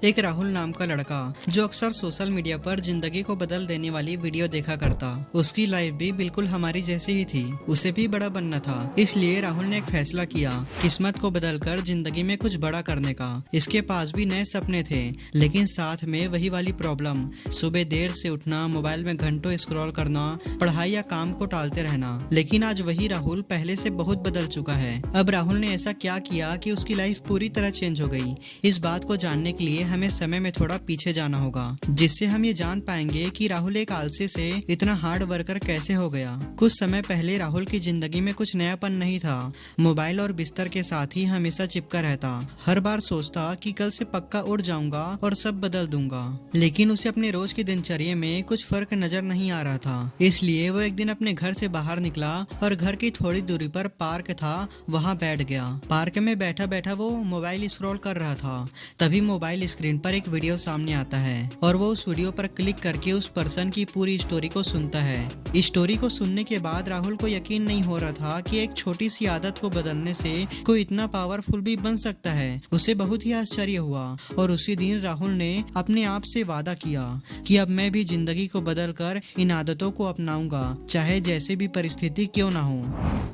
एक राहुल नाम का लड़का जो अक्सर सोशल मीडिया पर जिंदगी को बदल देने वाली वीडियो देखा करता। उसकी लाइफ भी बिल्कुल हमारी जैसी ही थी। उसे भी बड़ा बनना था, इसलिए राहुल ने एक फैसला किया किस्मत को बदलकर जिंदगी में कुछ बड़ा करने का। इसके पास भी नए सपने थे, लेकिन साथ में वही वाली प्रॉब्लम, सुबह देर से उठना, मोबाइल में घंटों स्क्रॉल करना, पढ़ाई या काम को टालते रहना। लेकिन आज वही राहुल पहले से बहुत बदल चुका है। अब राहुल ने ऐसा क्या किया कि उसकी लाइफ पूरी तरह चेंज हो गई? इस बात को जानने के लिए हमें समय में थोड़ा पीछे जाना होगा, जिससे हम ये जान पाएंगे कि राहुल एक आलसी से इतना हार्ड वर्कर कैसे हो गया। कुछ समय पहले राहुल की जिंदगी में कुछ नयापन नहीं था। मोबाइल और बिस्तर के साथ ही हमेशा चिपका रहता। हर बार सोचता कि कल से पक्का उठ जाऊंगा और सब बदल दूंगा, लेकिन उसे अपने रोज की दिनचर्या में कुछ फर्क नजर नहीं आ रहा था। इसलिए वो एक दिन अपने घर से बाहर निकला और घर की थोड़ी दूरी पर पार्क था, वहां बैठ गया। पार्क में बैठा बैठा वो मोबाइल स्क्रॉल कर रहा था। तभी मोबाइल स्क्रीन पर एक वीडियो सामने आता है और वो उस वीडियो पर क्लिक करके उस पर्सन की पूरी स्टोरी को सुनता है। इस स्टोरी को सुनने के बाद राहुल को यकीन नहीं हो रहा था कि एक छोटी सी आदत को बदलने से कोई इतना पावरफुल भी बन सकता है। उसे बहुत ही आश्चर्य हुआ और उसी दिन राहुल ने अपने आप से वादा किया कि अब मैं भी जिंदगी को बदलकर इन आदतों को अपनाऊंगा, चाहे जैसे भी परिस्थिति क्यों ना हो।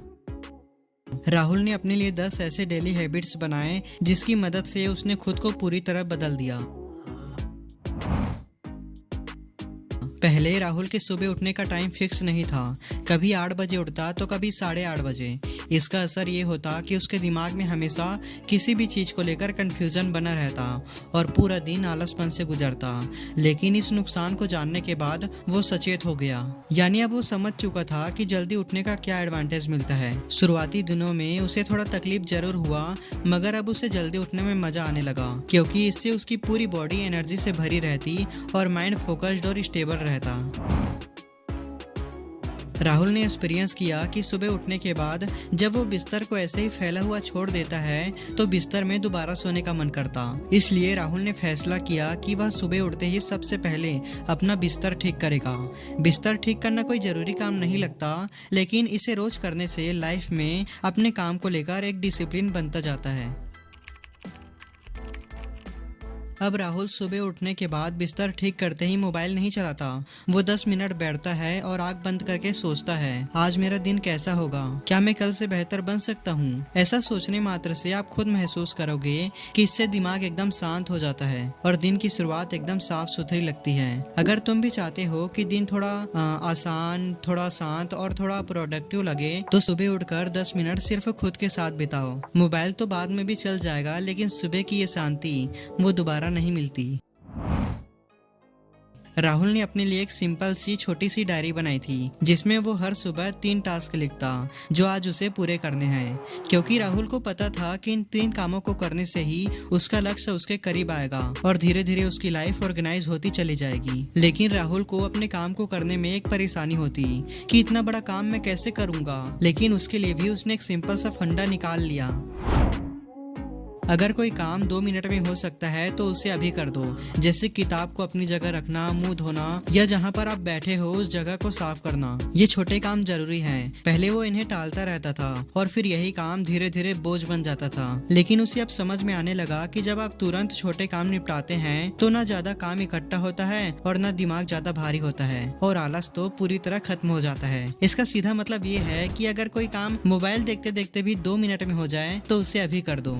राहुल ने अपने लिए 10 ऐसे डेली हैबिट्स बनाए जिसकी मदद से उसने खुद को पूरी तरह बदल दिया। पहले राहुल के सुबह उठने का टाइम फिक्स नहीं था। कभी 8 बजे उठता तो कभी 8:30 बजे। इसका असर ये होता कि उसके दिमाग में हमेशा किसी भी चीज को लेकर कंफ्यूजन बना रहता और पूरा दिन आलसपन से गुजरता। लेकिन इस नुकसान को जानने के बाद वो सचेत हो गया, यानी अब वो समझ चुका था कि जल्दी उठने का क्या एडवांटेज मिलता है। शुरुआती दिनों में उसे थोड़ा तकलीफ जरूर हुआ, मगर अब उसे जल्दी उठने में मजा आने लगा, क्योंकि इससे उसकी पूरी बॉडी एनर्जी से भरी रहती और माइंड फोकस्ड और स्टेबल रहता। राहुल ने एक्सपीरियंस किया कि सुबह उठने के बाद जब वो बिस्तर को ऐसे ही फैला हुआ छोड़ देता है तो बिस्तर में दोबारा सोने का मन करता। इसलिए राहुल ने फैसला किया कि वह सुबह उठते ही सबसे पहले अपना बिस्तर ठीक करेगा। बिस्तर ठीक करना कोई जरूरी काम नहीं लगता, लेकिन इसे रोज करने से लाइफ में अपने काम को लेकर एक डिसिप्लिन बनता जाता है। अब राहुल सुबह उठने के बाद बिस्तर ठीक करते ही मोबाइल नहीं चलाता। वो 10 मिनट बैठता है और आंख बंद करके सोचता है, आज मेरा दिन कैसा होगा, क्या मैं कल से बेहतर बन सकता हूँ। ऐसा सोचने मात्र से आप खुद महसूस करोगे कि इससे दिमाग एकदम शांत हो जाता है और दिन की शुरुआत एकदम साफ सुथरी लगती है। अगर तुम भी चाहते हो कि दिन थोड़ा आसान, थोड़ा शांत और थोड़ा प्रोडक्टिव लगे, तो सुबह उठकर 10 मिनट सिर्फ खुद के साथ बिताओ। मोबाइल तो बाद में भी चल जाएगा, लेकिन सुबह की ये शांति वो दोबारा नहीं मिलती। राहुल ने अपने लिए एक सिंपल सी छोटी सी डायरी बनाई थी, जिसमें वो हर सुबह 3 टास्क लिखता जो आज उसे पूरे करने हैं, क्योंकि राहुल को पता था कि इन 3 कामों को करने से ही उसका लक्ष्य उसके करीब आएगा और धीरे धीरे उसकी लाइफ ऑर्गेनाइज होती चली जाएगी। लेकिन राहुल को अपने काम को करने में एक परेशानी होती कि इतना बड़ा काम मैं कैसे करूंगा, लेकिन उसके लिए भी उसने एक सिंपल सा फंडा निकाल लिया। अगर कोई काम 2 मिनट में हो सकता है तो उसे अभी कर दो, जैसे किताब को अपनी जगह रखना, मुंह धोना या जहां पर आप बैठे हो उस जगह को साफ करना। ये छोटे काम जरूरी हैं। पहले वो इन्हें टालता रहता था और फिर यही काम धीरे धीरे बोझ बन जाता था। लेकिन उसे अब समझ में आने लगा कि जब आप तुरंत छोटे काम निपटाते हैं तो ना ज्यादा काम इकट्ठा होता है और ना दिमाग ज्यादा भारी होता है और आलस तो पूरी तरह खत्म हो जाता है। इसका सीधा मतलब ये है कि अगर कोई काम मोबाइल देखते देखते भी 2 मिनट में हो जाए तो उसे अभी कर दो।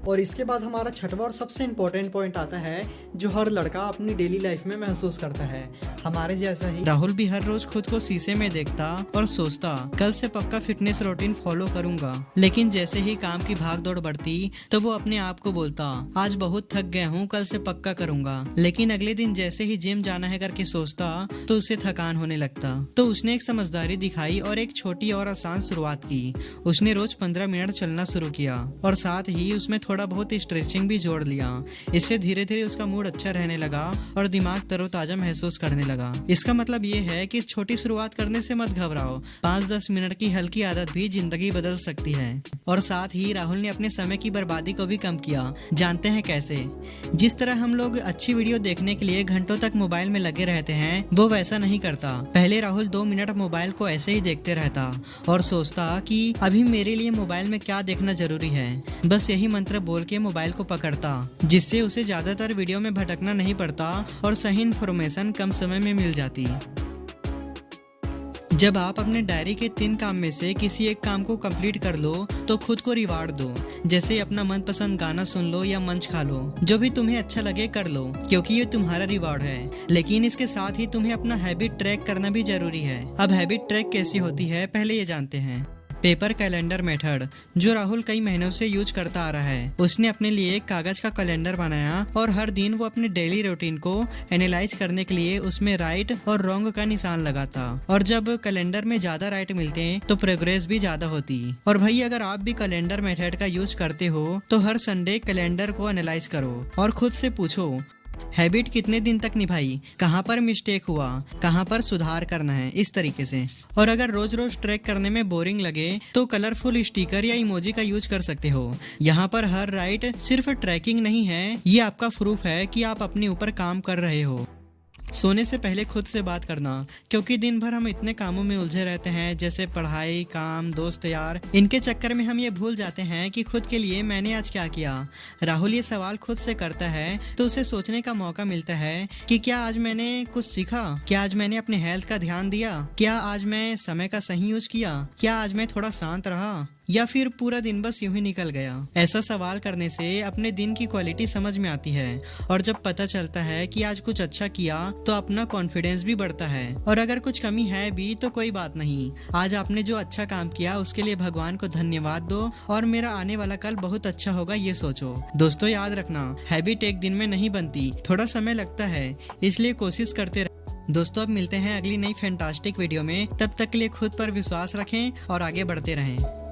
और इसके बाद हमारा छठवां और सबसे इम्पोर्टेंट पॉइंट आता है जो हर लड़का अपनी डेली लाइफ में महसूस करता है, हमारे जैसा ही। राहुल भी हर रोज खुद को शीशे में देखता और सोचता, कल से पक्का फिटनेस रूटीन फॉलो करूंगा। लेकिन जैसे ही काम की भाग दौड़ बढ़ती तो वो अपने आप को बोलता, आज बहुत थक गया हूँ, कल से पक्का करूंगा। लेकिन अगले दिन जैसे ही जिम जाना है करके सोचता तो उसे थकान होने लगता। तो उसने एक समझदारी दिखाई और एक छोटी और आसान शुरुआत की। उसने रोज 15 मिनट चलना शुरू किया और साथ ही उसमें थोड़ा बहुत स्ट्रेचिंग भी जोड़ लिया। इससे धीरे धीरे उसका मूड अच्छा रहने लगा और दिमाग तरोताजा महसूस करने लगा। इसका मतलब ये है कि छोटी शुरुआत करने से मत घबराओ, 5-10 मिनट की हल्की आदत भी जिंदगी बदल सकती है। और साथ ही राहुल ने अपने समय की बर्बादी को भी कम किया। जानते हैं कैसे? जिस तरह हम लोग अच्छी वीडियो देखने के लिए घंटों तक मोबाइल में लगे रहते हैं, वो वैसा नहीं करता। पहले राहुल 2 मिनट मोबाइल को ऐसे ही देखते रहता और सोचता कि अभी मेरे लिए मोबाइल में क्या देखना जरूरी है। बस यही मंत्र बोल के मोबाइल को पकड़ता, जिससे उसे ज्यादातर वीडियो में भटकना नहीं पड़ता और सही इन्फॉर्मेशन कम समय में मिल जाती। जब आप अपने डायरी के 3 काम में से किसी एक काम को कंप्लीट कर लो तो खुद को रिवार्ड दो, जैसे अपना मनपसंद गाना सुन लो या मंच खा लो। जो भी तुम्हें अच्छा लगे कर लो, क्योंकि ये तुम्हारा रिवार्ड है। लेकिन इसके साथ ही तुम्हें अपना हैबिट ट्रैक करना भी जरूरी है। अब हैबिट ट्रैक कैसी होती है पहले ये जानते हैं। पेपर कैलेंडर मेथड, जो राहुल कई महीनों से यूज करता आ रहा है। उसने अपने लिए एक कागज का कैलेंडर बनाया और हर दिन वो अपने डेली रूटीन को एनालाइज करने के लिए उसमें राइट और रॉन्ग का निशान लगाता। और जब कैलेंडर में ज्यादा राइट मिलते हैं तो प्रोग्रेस भी ज्यादा होती। और भाई अगर आप भी कैलेंडर मेथड का यूज करते हो तो हर संडे कैलेंडर को एनालाइज करो और खुद से पूछो हैबिट कितने दिन तक निभाई, कहाँ पर मिस्टेक हुआ, कहाँ पर सुधार करना है, इस तरीके से। और अगर रोज रोज ट्रैक करने में बोरिंग लगे तो कलरफुल स्टिकर या इमोजी का यूज कर सकते हो। यहाँ पर हर राइट सिर्फ ट्रैकिंग नहीं है, ये आपका प्रूफ है कि आप अपने ऊपर काम कर रहे हो। सोने से पहले खुद से बात करना, क्योंकि दिन भर हम इतने कामों में उलझे रहते हैं, जैसे पढ़ाई, काम, दोस्त यार, इनके चक्कर में हम ये भूल जाते हैं कि खुद के लिए मैंने आज क्या किया। राहुल ये सवाल खुद से करता है तो उसे सोचने का मौका मिलता है कि क्या आज मैंने कुछ सीखा, क्या आज मैंने अपने हेल्थ का ध्यान दिया, क्या आज मैं समय का सही यूज किया, क्या आज मैं थोड़ा शांत रहा, या फिर पूरा दिन बस यूं ही निकल गया। ऐसा सवाल करने से अपने दिन की क्वालिटी समझ में आती है और जब पता चलता है कि आज कुछ अच्छा किया तो अपना कॉन्फिडेंस भी बढ़ता है। और अगर कुछ कमी है भी तो कोई बात नहीं, आज आपने जो अच्छा काम किया उसके लिए भगवान को धन्यवाद दो और मेरा आने वाला कल बहुत अच्छा होगा, ये सोचो। दोस्तों याद रखना, हैबिट एक दिन में नहीं बनती, थोड़ा समय लगता है, इसलिए कोशिश करते रहे। दोस्तों अब मिलते हैं अगली नई फैंटास्टिक वीडियो में, तब तक के लिए खुद पर विश्वास रखें और आगे बढ़ते रहें।